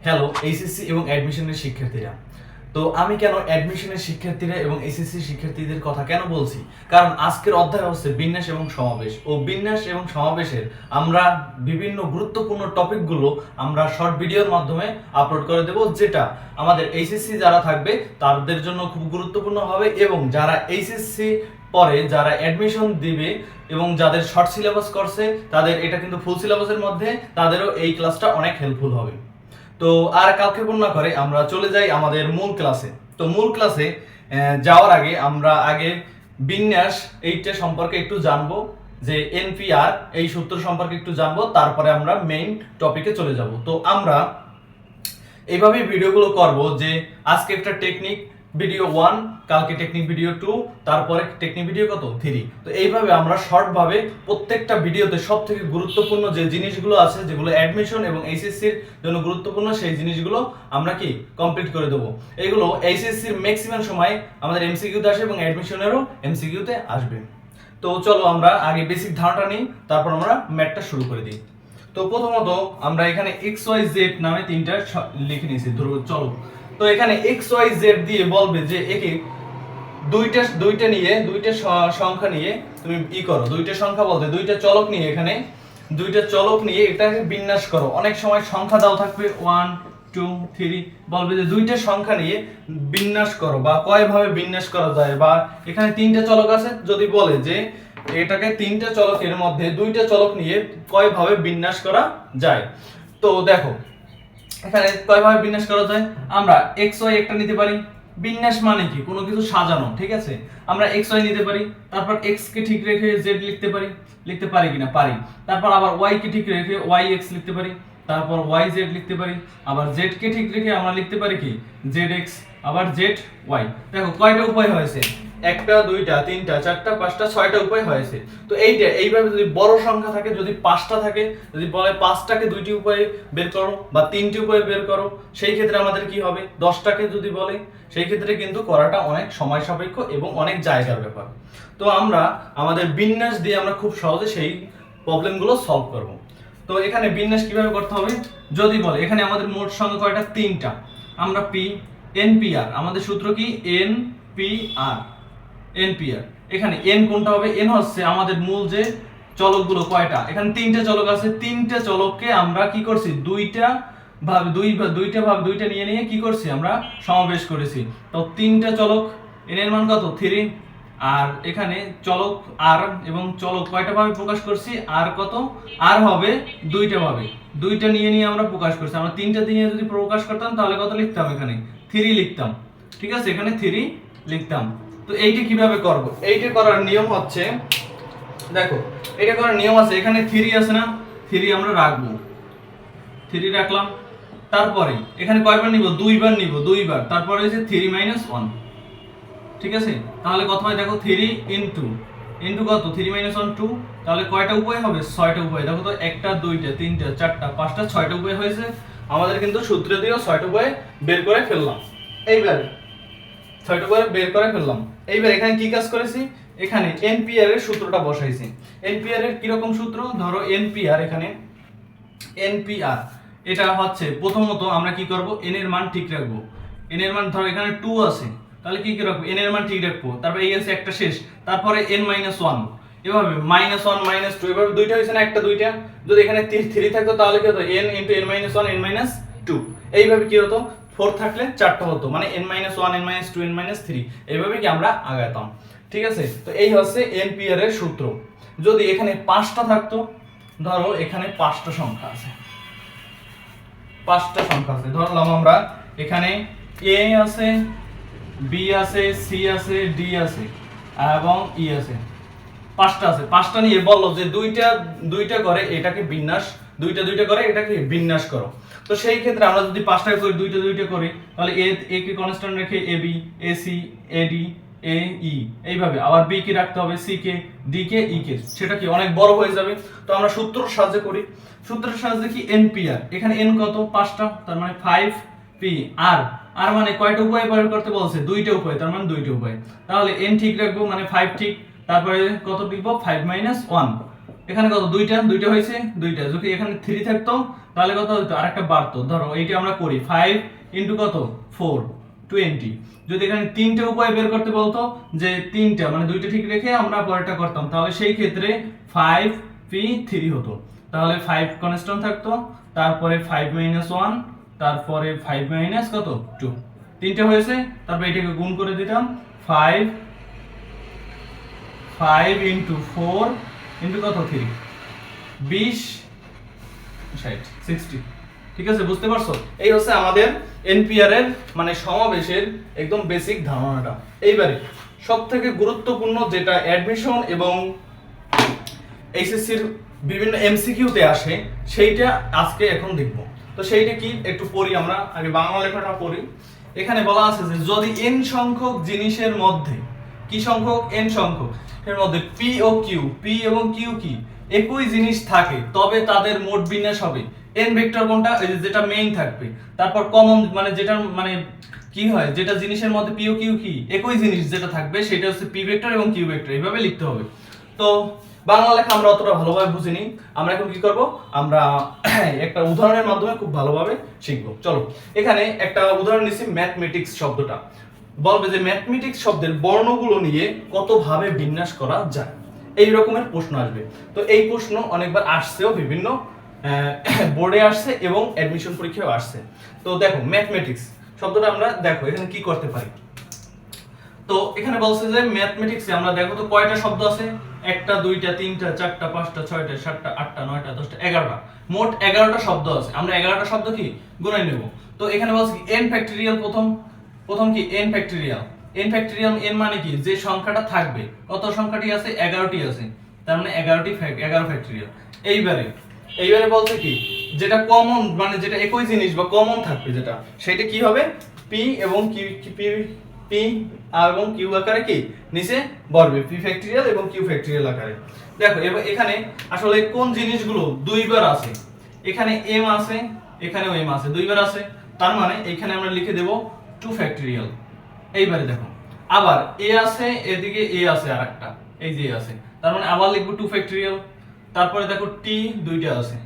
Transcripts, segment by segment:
Hello HSC এবং অ্যাডমিশনের শিক্ষার্থীরা। তো আমি কেন অ্যাডমিশনের শিক্ষার্থীরা এবং এইচএসসি শিক্ষার্থীদের কথা কেন বলছি, কারণ আজকের অধ্যায় হচ্ছে বিন্যাস এবং সমাবেশ। বিন্যাস এবং সমাবেশের আমরা বিভিন্ন গুরুত্বপূর্ণ টপিকগুলো আমরা শর্ট ভিডিওর মাধ্যমে আপলোড করে দেব, যেটা আমাদের এইচএসসি যারা থাকবে তাদের জন্য খুব গুরুত্বপূর্ণ হবে, এবং যারা এইচএসসি পরে যারা অ্যাডমিশন দিবে এবং যাদের শর্ট সিলেবাস করছে তাদের এটা কিন্তু ফুল সিলেবাসের মধ্যে, তাদেরও এই ক্লাসটা অনেক হেল্পফুল হবে। তো আর কালক্ষেপণ না করে আমরা চলে যাই আমাদের মূল ক্লাসে। তো মূল ক্লাসে যাওয়ার আগে আমরা বিন্যাস এইটা সম্পর্কে একটু জানবো, যে এনপিআর এই সূত্র সম্পর্কে একটু জানবো, তারপরে আমরা মেইন টপিকে চলে যাব। তো আমরা এইভাবেই ভিডিওগুলো করব, যে আজকে একটা টেকনিক ভিডিও 1, কালকে টেকনিক ভিডিও 2, তারপরে টেকনিক ভিডিও কত 3। তো এইভাবে আমরা শর্টভাবে প্রত্যেকটা ভিডিওতে সবথেকে গুরুত্বপূর্ণ যে জিনিসগুলো আছে, যেগুলো অ্যাডমিশন এবং এইচএসসির জন্য গুরুত্বপূর্ণ, সেই জিনিসগুলো আমরা কি কমপ্লিট করে দেবো। এগুলো এইচএসসির ম্যাক্সিমাম সময় আমাদের এমসিকিউতে আসে এবং অ্যাডমিশনেরও এমসিকিউতে আসবে। তো চলো আমরা আগে বেসিক ধারণাটা নিই, তারপর আমরা ম্যাথটা শুরু করে দিই। তো প্রথমত আমরা এখানে XYZ নামে তিনটা লিখে নিয়েছি, ধরো চলো। তো এখানে XYZ দিয়ে বলবে যে একে দুইটা সংখ্যা নিয়ে তুমি করো, দুইটা সংখ্যা বলতে দুইটা চলক নিয়ে, এখানে দুইটা চলক নিয়ে এটাকে বিন্যাস করো। অনেক সময় সংখ্যা দাও থাকবে 1 2 3, বলবে যে দুইটা সংখ্যা নিয়ে বিন্যাস করো, বা কয়ভাবে বিন্যাস করা যায়, বা এখানে তিনটা চলক আছে, যদি বলে যে এটাকে তিনটা চলকের মধ্যে দুইটা চলক নিয়ে কয়ভাবে বিন্যাস করা যায়। তো দেখো এখানে কয়ভাবে বিন্যাস করা যায়, আমরা XY একটা নিতে পারি। বিন্যাস মানে কি, কোনো কিছু সাজানো, ঠিক আছে। আমরা XY নিতে পারি, তারপর X কে ঠিক রেখে Z লিখতে পারি কিনা, পারি। তারপর আবার Y কে ঠিক রেখে YX লিখতে পারি, তারপর YZ লিখতে পারি। আবার Z কে ঠিক রেখে আমরা লিখতে পারি কি ZX, আবার ZY। দেখো কয়টা উপায় হয়েছে, একটা দুইটা তিনটা চারটা পাঁচটা ছয়টা উপায় হয়েছে। তো এইভাবে যদি বড় সংখ্যা থাকে, যদি 5টা থাকে, যদি বলে 5টাকে দুইটি উপায়ে বের করো বা 3টি উপায়ে বের করো, সেই ক্ষেত্রে আমাদের কি হবে, 10টাকে যদি বলে, সেই ক্ষেত্রে কিন্তু করাটা অনেক সময় সাপেক্ষ এবং অনেক জায়গার ব্যাপার। তো আমরা আমাদের বিন্যাস দিয়ে আমরা খুব সহজে সেই প্রবলেমগুলো সলভ করব। তো এখানে বিন্যাস কিভাবে করতে হবে, যদি বলে এখানে আমাদের মোট সংখ্যা কয়টা, 3টা, আমরা NPR, আমাদের সূত্র কি NPR। এখানে n কোনটা হবে, n হচ্ছে আমাদের মূল যে চলকগুলো কয়টা, এখানে 3টে চলক আছে, 3টে চলককে আমরা কি করছি, দুইটা নিয়ে কি করছি, আমরা সমাবেশ করেছি। তো 3টে চলক, n এর মান কত 3, আর এখানে চলক r এবং চলক কয়টা ভাবে প্রকাশ করছি, r কত, r হবে দুইটা ভাবে, দুইটা নিয়ে আমরা প্রকাশ করছি। আমরা 3টা দিয়ে যদি প্রকাশ করতাম তাহলে কত লিখতাম, এখানে 3 লিখতাম, ঠিক আছে, এখানে 3 লিখতাম। তো এইটা কিভাবে করব, এইটা করার নিয়ম হচ্ছে, দেখো এটা করার নিয়ম আছে, এখানে 3 আছে না, 3 আমরা রাখবো, 3 রাখলাম। তারপরে এখানে কয়বার নিব, দুইবার নিব, দুইবার। তারপরে হচ্ছে 3 - 1, ঠিক আছে। তাহলে কত হয় দেখো, 3 ইনটু কত, 3 - 1 2। তাহলে কয়টা উপায় হবে, 6টা উপায়। দেখো তো, একটা দুইটা তিনটা চারটা পাঁচটা 6টা উপায় হয়েছে আমাদের, কিন্তু সূত্র দিয়েও 6টা উপায় বের করে ফেললাম। এইবার 6টা উপায় বের করে ফেললাম। এইবার এখানে কি কাজ করেছি, এখানে NPR এর সূত্রটা বসাইছি। NPR এর কি রকম সূত্র, ধরো NPR, এখানে NPR এটা হচ্ছে, প্রথমত আমরা কি করব, n এর মান ঠিক রাখবো। n এর মান ধরো এখানে 2 আছে, তাহলে কি রাখবো, n এর মান ঠিক রাখবো। তারপর এই আছে একটা শেষ, তারপরে n - 1, এভাবে -1 - 2, এভাবে দুইটা হইছে না, একটা দুইটা। যদি এখানে 3 থাকতো তাহলে কি হতো, n * n - 1 n - 2। এইভাবে কি হতো, 4 থাকলে 4টা হতো, মানে n - 1 n - 2 n - 3, এইভাবে কি আমরা আগাতাম, ঠিক আছে। তো এই হচ্ছে NPR এর সূত্র। যদি এখানে 5টা থাকতো, ধরো এখানে 5টা সংখ্যা আছে, 5টা সংখ্যা আছে, ধরলাম আমরা এখানে A আছে, B আছে, C আছে, D আছে এবং E আছে, 5টা আছে। 5টা নিয়ে বললো যে দুইটা করে এটাকে বিন্যাস, দুইটা করে এটাকে বিন্যাস করো। তো সেই ক্ষেত্রে আমরা যদি 5টা করে দুইটা করি, তাহলে A কে কনস্ট্যান্ট রেখে AB, AC, AD, AE, এইভাবে। আবার B কে রাখতে হবে, C কে, D কে, E কে, সেটা কি অনেক বড় হয়ে যাবে। তো আমরা সূত্রের সাহায্যে করি, সূত্রের সাহায্যে কি NPR, এখানে n কত 5টা, তার মানে 5p, আর মানে কয়টা উপায় বের করতে বলছে, 2টা উপায়, তার মানে 2টা উপায়। তাহলে n ঠিক রাখবো, মানে 5 ঠিক, তারপরে কত লিখবো, 5 - 1, এখানে কত দুইটা হয়েছে দুইটা, যদি এখানে 3 থাকতো তাহলে কত হতো আরেকটা বাড়তো। ধরো এইটা আমরা করি 5 ইনটু কত 4 20। যদি এখানে তিনটে উপায় বের করতে বলতো যে তিনটা মানে দুইটা ঠিক রেখে আমরা পরেরটা করতাম, তাহলে সেই ক্ষেত্রে 5p3 হতো। তাহলে 5 কনস্ট্যান্ট থাকতো, তারপরে 5 - 1, তারপরে 5 - কত 2, তিনটে হয়েছে। তারপর এটাকে গুণ করে দিতাম 5 ইনটু 4 ইনটু কত 3 20 60 60। ঠিক আছে, বুঝতে পারছো? এই হচ্ছে আমাদের এনপিআর এর মানে সমাবেশের একদম বেসিক ধারণাটা। এইবারে সবথেকে গুরুত্বপূর্ণ যেটা অ্যাডমিশন এবং এইচএসসির বিভিন্ন এমসিকিউতে আসে সেইটা আজকে এখন দেখব। তো সেইটা কি একটু পড়ি, আমরা আগে বাংলা লেখাটা পড়ি। এখানে বলা আছে যে যদি n সংখ্যক জিনিসের মধ্যে, কি সংখ্যক n সংখ্যক এর মধ্যে p ও q, p এবং q কি একই জিনিস থাকে তবে তাদের মোট বিন্যাস হবে n ভেক্টর কোনটা, এই যেটা মেইন থাকবে, তারপর কমন মানে যেটা মানে কি হয় যেটা জিনিসের মধ্যে p ও q কি একই জিনিস যেটা থাকবে সেটা হচ্ছে p ভেক্টর এবং q ভেক্টর, এইভাবে লিখতে হবে। তো বাংলা লেখা আমরা অতটা ভালোভাবে বুঝিনি, আমরা এখন কি করব, আমরা একটা উদাহরণের মাধ্যমে খুব ভালোভাবে শিখবো। চলো এখানে একটা উদাহরণ নিচ্ছি, ম্যাথমেটিক্স শব্দটা বলবে যে ম্যাথমেটিক্স শব্দের বর্ণগুলো নিয়ে কতভাবে বিন্যাস করা যায়, এই রকমের প্রশ্ন আসবে। তো এই প্রশ্ন অনেকবার আসছেও, বিভিন্ন বোর্ডে আসছে এবং অ্যাডমিশন পরীক্ষায় আসছে। তো দেখো ম্যাথমেটিক্স শব্দটা আমরা দেখো এখানে কি করতে পারি। তো এখানে বলছে যে ম্যাথমেটিক্সে আমরা দেখো তো কয়টা শব্দ আছে, একটা দুইটা তিনটা চারটা পাঁচটা ছয়টা সাতটা আটটা নয়টা দশটা 11টা, মোট 11টা শব্দ আছে। আমরা 11টা শব্দ কি গুণে নেব। তো এখানে বলছে কি n ফ্যাক্টরিয়াল, প্রথম কি n factorial, n factorial n মানে কি যে সংখ্যাটা থাকবে, কত সংখ্যাটি আছে 11টি আছে, তার মানে 11 ফ্যাক্টরিয়াল। এইবারে বলছে কি যেটা কমন মানে যেটা একই জিনিস বা কমন থাকবে যেটা, সেটা কি হবে p এবং q, p এবং q আকারে কি নিচে বলবে p ফ্যাক্টরিয়াল এবং q ফ্যাক্টরিয়াল আকারে। দেখো এখানে আসলে কোন জিনিসগুলো দুইবার আছে, এখানে m আছে এখানেও m আছে, দুইবার আছে, তার মানে এখানে আমরা লিখে দেব 2 ফ্যাক্টরিয়াল। এইবারে দেখো আবার a আছে, এদিকে a আছে আরেকটা, এই যে আছে, তার মানে আবার লিখব 2 ফ্যাক্টরিয়াল। তারপরে দেখো t দুইটা আছে,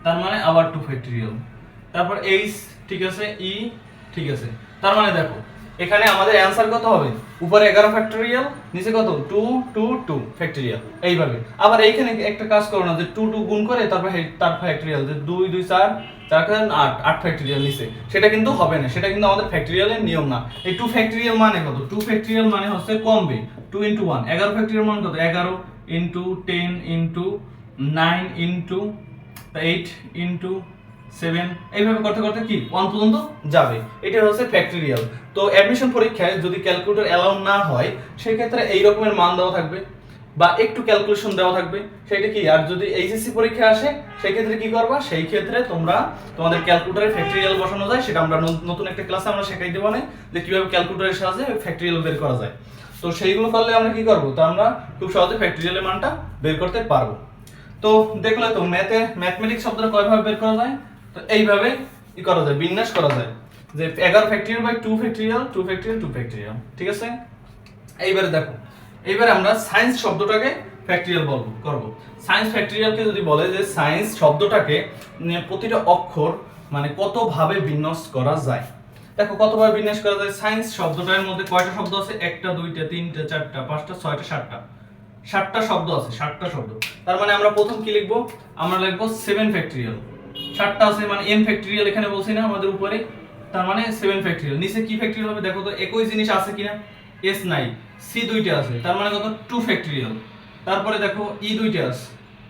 তার মানে আবার 2 ফ্যাক্টরিয়াল। তারপর h ঠিক আছে, e ঠিক আছে, তার মানে দেখো এখানে আমাদের অ্যানসার কত হবে, উপরে 11 ফ্যাক্টরিয়াল, নিচে কত 2 2 2 ফ্যাক্টরিয়াল। এইভাবে আবার এইখানে একটা কাজ করো না যে 2 2 গুণ করে তারপর তার ফ্যাক্টরিয়াল, যে 2 2 4 4 8 8 ফ্যাক্টরিয়াল নিচে, সেটা কিন্তু হবে না, সেটা কিন্তু আমাদের ফ্যাক্টরিয়ালের নিয়ম না। এই 2 ফ্যাক্টরিয়াল মানে কত, 2 ফ্যাক্টরিয়াল মানে হচ্ছে কমবে 2 * 1, 11 ফ্যাক্টরিয়াল মানে কত 11 * 10 * 9 * 8 * 7, এইভাবে করতে করতে কি 1 পর্যন্ত যাবে, এটা হচ্ছে ফ্যাক্টরিয়াল। তো অ্যাডমিশন পরীক্ষায় যদি ক্যালকুলেটর অ্যালাউ না হয় সেই ক্ষেত্রে এই রকমের মান দেওয়া থাকবে বা একটু ক্যালকুলেশন দেওয়া থাকবে, সেটা কি। আর যদি এইচএসসি পরীক্ষা আসে সেই ক্ষেত্রে কি করবা, সেই ক্ষেত্রে তোমরা তোমাদের ক্যালকুলেটরে ফ্যাক্টরিয়াল বসানো যায়, সেটা আমরা নতুন একটা ক্লাসে আমরা শেখাই দেব না যে কিভাবে ক্যালকুলেটরের সাহায্যে ফ্যাক্টরিয়াল বের করা যায়। তো সেইগুলো করলে আমরা কি করব, তো আমরা খুব সহজে ফ্যাক্টরিয়ালের মানটা বের করতে পারবো। তো দেখলে তো ম্যাথমেটিক্স শব্দটা কয়ভাবে বের করা যায়, তো এইভাবে কি করা যায়, বিন্যাস করা যায় যে 11 factorial by 2 factorial 2 factorial 2 factorial, ঠিক আছে। এইবারে দেখো এইবারে আমরা সায়েন্স শব্দটাকে ফ্যাক্টরিয়াল করব। সায়েন্স ফ্যাক্টরিয়ালকে যদি বলে যে সায়েন্স শব্দটাকে প্রতিটা অক্ষর মানে কতভাবে বিন্যাস করা যায়, দেখো কতভাবে বিন্যাস করা যায়। সায়েন্স শব্দটার মধ্যে কয়টা শব্দ আছে, একটা দুইটা তিনটা চারটা পাঁচটা ছয়টা সাতটা, 7টা শব্দ আছে, 7টা শব্দ। তার মানে আমরা প্রথম কি লিখবো, আমরা লিখবো 7 ফ্যাক্টরিয়াল, 7টা আছে মানে n ফ্যাক্টরিয়াল এখানে বলছি না আমাদের উপরে, তার মানে 7 ফ্যাক্টরিয়াল। নিচে কি ফ্যাক্টরিয়াল হবে দেখো তো, একই জিনিস আছে কিনা, s নাই, c দুইটা আছে, তার মানে কত 2 ফ্যাক্টরিয়াল। তারপরে দেখো e দুইটা আছে,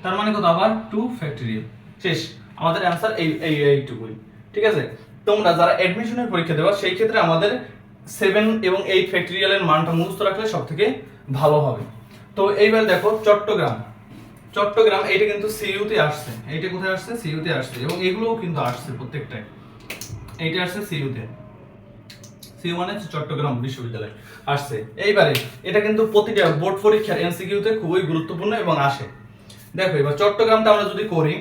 তার মানে কত আবার 2 ফ্যাক্টরিয়াল। শেষ, আমাদের অ্যানসার এইটুকুই, ঠিক আছে। তোমরা যারা অ্যাডমিশনের পরীক্ষা দেবা সেই ক্ষেত্রে আমাদের 7 এবং 8 ফ্যাক্টরিয়ালের মানটা মুখস্থ রাখলে সবথেকে ভালো হবে। তো এইবার দেখো চট্টগ্রাম এটা কিন্তু সিইউতে আসছে, এইটা কোথায় আসছে, সিইউতে আসছে, এবং এগুলোও কিন্তু আসছে প্রত্যেকটাই, এইটা আসছে সিইউতে, সিইউ মানে চট্টগ্রাম বিশ্ববিদ্যালয় আসছে। এইবারে এটা কিন্তু প্রতিটা বোর্ড পরীক্ষার এমসিকিউতে খুবই গুরুত্বপূর্ণ এবং আসে। দেখো এবার চট্টগ্রামটা আমরা যদি করি,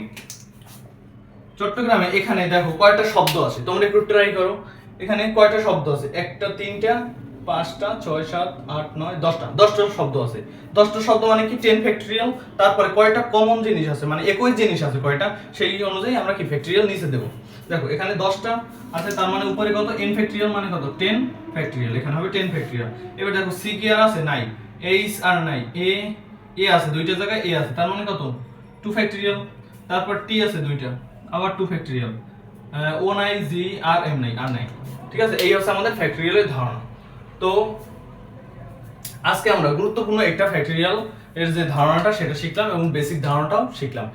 চট্টগ্রামে এখানে দেখো কয়টা শব্দ আছে, তোমরা একটু ট্রাই করো, এখানে কয়টা শব্দ আছে, একটা তিনটা 5টা 6 7 8 9 10টা শব্দ আছে। 10টা শব্দ মানে কি 10 ফ্যাক্টরিয়াল, তারপরে কয়টা কমন জিনিস আছে মানে একই জিনিস আছে কয়টা, সেই অনুযায়ী আমরা কি ফ্যাক্টরিয়াল নিচে দেব। দেখো এখানে 10টা আছে, তার মানে উপরে কত n ফ্যাক্টরিয়াল মানে কত 10 ফ্যাক্টরিয়াল, এখানে হবে 10 ফ্যাক্টরিয়াল। এবার দেখো c কি আর আছে নাই, h আর নাই, a আছে দুইটা জায়গায় a আছে, তার মানে কত 2 ফ্যাক্টরিয়াল। তারপর t আছে দুইটা, আবার 2 ফ্যাক্টরিয়াল। ও নাই, g আর m নাই, আর নাই। ঠিক আছে, এই হচ্ছে আমাদের ফ্যাক্টরিয়ালের ধারণা। তো আজকে আমরা গুরুত্বপূর্ণ একটা ফ্যাক্টরিয়াল এর যে ধারণাটা সেটা শিখলাম এবং বেসিক ধারণাটাও শিখলাম।